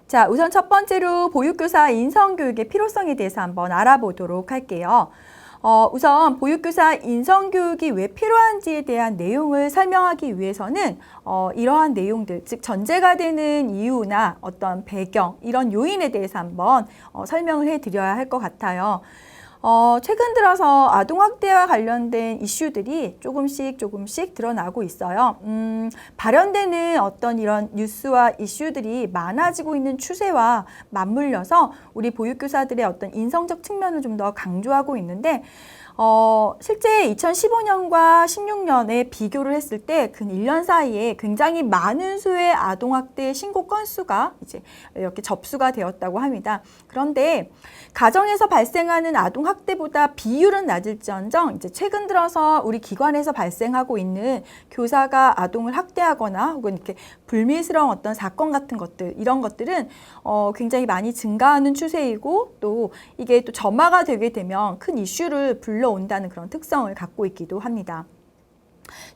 자, 우선 첫 번째로 보육교사 인성교육의 필요성에 대해서 한번 알아보도록 할게요. 우선 보육교사 인성교육이 왜 필요한지에 대한 내용을 설명하기 위해서는 이러한 내용들, 즉 전제가 되는 이유나 어떤 배경, 이런 요인에 대해서 한번 설명을 해드려야 할 것 같아요. 최근 들어서 아동학대와 관련된 이슈들이 조금씩 드러나고 있어요. 발현되는 어떤 이런 뉴스와 이슈들이 많아지고 있는 추세와 맞물려서 우리 보육교사들의 어떤 인성적 측면을 좀 더 강조하고 있는데, 실제 2015년과 16년에 비교를 했을 때 근 1년 사이에 굉장히 많은 수의 아동학대 신고 건수가 이제 이렇게 접수가 되었다고 합니다. 그런데 가정에서 발생하는 아동학대보다 비율은 낮을지언정 이제 최근 들어서 우리 기관에서 발생하고 있는 교사가 아동을 학대하거나 혹은 이렇게 불미스러운 어떤 사건 같은 것들, 이런 것들은 굉장히 많이 증가하는 추세이고, 또 이게 또 점화가 되게 되면 큰 이슈를 불러온다는 그런 특성을 갖고 있기도 합니다.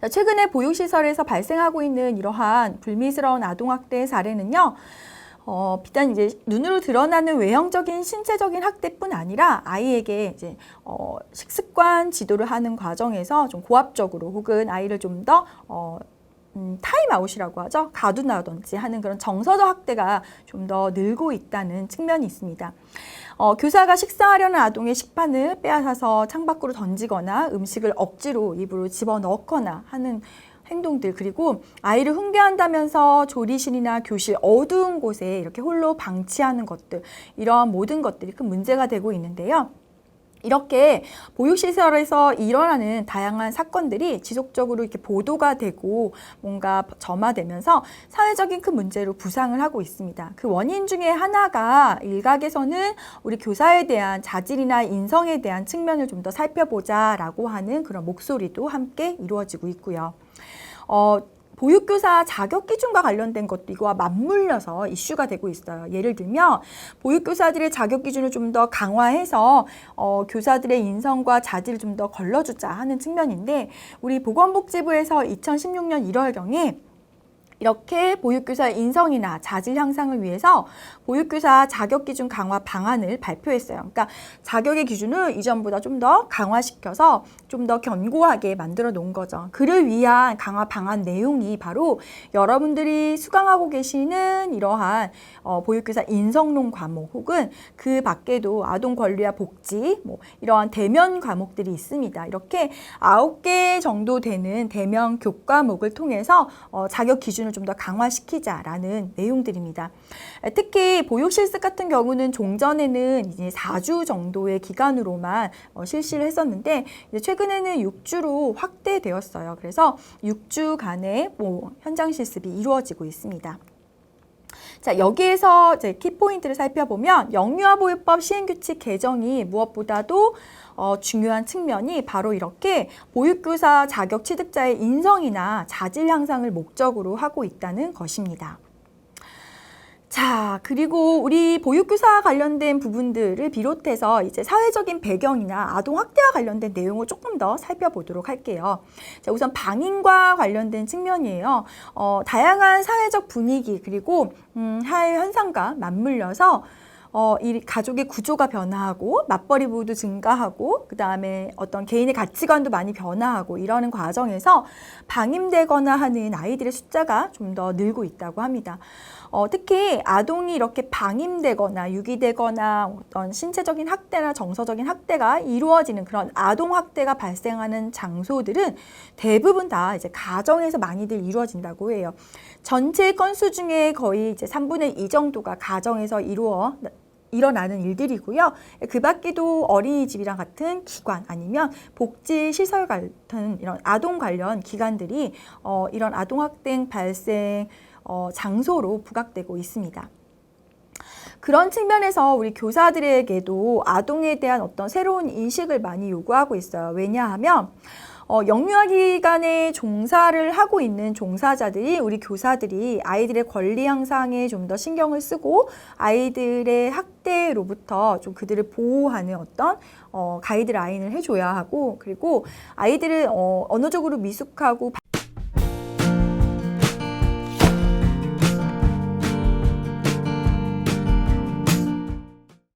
최근에 보육시설에서 발생하고 있는 이러한 불미스러운 아동학대 사례는요, 비단 이제 눈으로 드러나는 외형적인 신체적인 학대뿐 아니라 아이에게 이제 식습관 지도를 하는 과정에서 좀 고압적으로 혹은 아이를 좀 더 타임아웃이라고 하죠. 가두나든지 하는 그런 정서적 학대가 좀 더 늘고 있다는 측면이 있습니다. 교사가 식사하려는 아동의 식판을 빼앗아서 창밖으로 던지거나 음식을 억지로 입으로 집어넣거나 하는 행동들, 그리고 아이를 훈계한다면서 조리실이나 교실 어두운 곳에 이렇게 홀로 방치하는 것들, 이러한 모든 것들이 큰 문제가 되고 있는데요. 이렇게 보육시설에서 일어나는 다양한 사건들이 지속적으로 이렇게 보도가 되고 뭔가 점화되면서 사회적인 큰 문제로 부상을 하고 있습니다. 그 원인 중에 하나가 일각에서는 우리 교사에 대한 자질이나 인성에 대한 측면을 좀 더 살펴보자라고 하는 그런 목소리도 함께 이루어지고 있고요. 보육교사 자격 기준과 관련된 것도 이거와 맞물려서 이슈가 되고 있어요. 예를 들면 보육교사들의 자격 기준을 좀 더 강화해서 교사들의 인성과 자질을 좀 더 걸러주자 하는 측면인데, 우리 보건복지부에서 2016년 1월경에 이렇게 보육교사 인성이나 자질 향상을 위해서 보육교사 자격기준 강화 방안을 발표했어요. 그러니까 자격의 기준을 이전보다 좀 더 강화시켜서 좀 더 견고하게 만들어 놓은 거죠. 그를 위한 강화 방안 내용이 바로 여러분들이 수강하고 계시는 이러한 보육교사 인성론 과목 혹은 그 밖에도 아동 권리와 복지, 이러한 대면 과목들이 있습니다. 이렇게 9개 정도 되는 대면 교과목을 통해서 자격 기준을 좀 더 강화시키자라는 내용들입니다. 특히 보육실습 같은 경우는 종전에는 이제 4주 정도의 기간으로만 실시를 했었는데, 이제 최근에는 6주로 확대되었어요. 그래서 6주간의 현장 실습이 이루어지고 있습니다. 자, 여기에서 이제 키포인트를 살펴보면 영유아보육법 시행규칙 개정이 무엇보다도 중요한 측면이 바로 이렇게 보육교사 자격 취득자의 인성이나 자질 향상을 목적으로 하고 있다는 것입니다. 자, 그리고 우리 보육교사 관련된 부분들을 비롯해서 이제 사회적인 배경이나 아동학대와 관련된 내용을 조금 더 살펴보도록 할게요. 자, 우선 방임과 관련된 측면이에요. 다양한 사회적 분위기 그리고 사회 현상과 맞물려서 이 가족의 구조가 변화하고 맞벌이 부부도 증가하고 그 다음에 어떤 개인의 가치관도 많이 변화하고 이러는 과정에서 방임되거나 하는 아이들의 숫자가 좀 더 늘고 있다고 합니다. 특히 아동이 이렇게 방임되거나 유기되거나 어떤 신체적인 학대나 정서적인 학대가 이루어지는 그런 아동학대가 발생하는 장소들은 대부분 다 이제 가정에서 많이들 이루어진다고 해요. 전체 건수 중에 거의 이제 3분의 2 정도가 가정에서 일어나는 일들이고요. 그 밖에도 어린이집이랑 같은 기관 아니면 복지시설 같은 이런 아동 관련 기관들이 이런 아동학대 발생 장소로 부각되고 있습니다. 그런 측면에서 우리 교사들에게도 아동에 대한 어떤 새로운 인식을 많이 요구하고 있어요. 왜냐하면 영유아 기관에 종사를 하고 있는 종사자들이 우리 교사들이 아이들의 권리 향상에 좀 더 신경을 쓰고 아이들의 학대로부터 좀 그들을 보호하는 어떤 가이드라인을 해줘야 하고, 그리고 아이들을 언어적으로 미숙하고